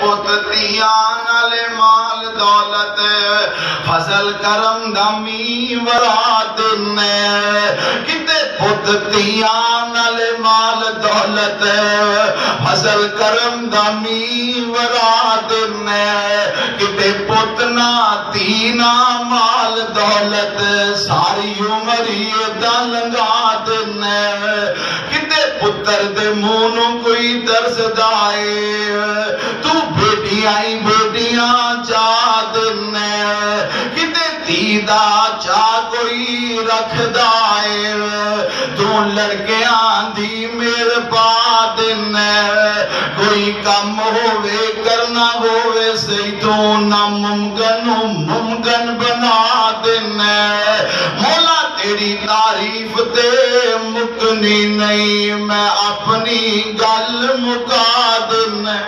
पुत तियां नाले माल दौलत फजल करम दमी वरा देने किते पुत तियां नाले माल दौलत फजल करम दमी वरा देने किते पुत ना तीना माल दौलत सारी उम्र ये लंघा देने किते पुत्र दे मुंह नूं कोई तरसदा है तू बेटियां चा देने किते तीदा चा कोई रखदा है तू लड़कियां दी मेर पा देने कोई काम होवे करना होवे सही तू नामुमकिन मुमकिन बना देने मौला तेरी तारीफ ते मुकनी नहीं मैं अपनी गल मुका देना।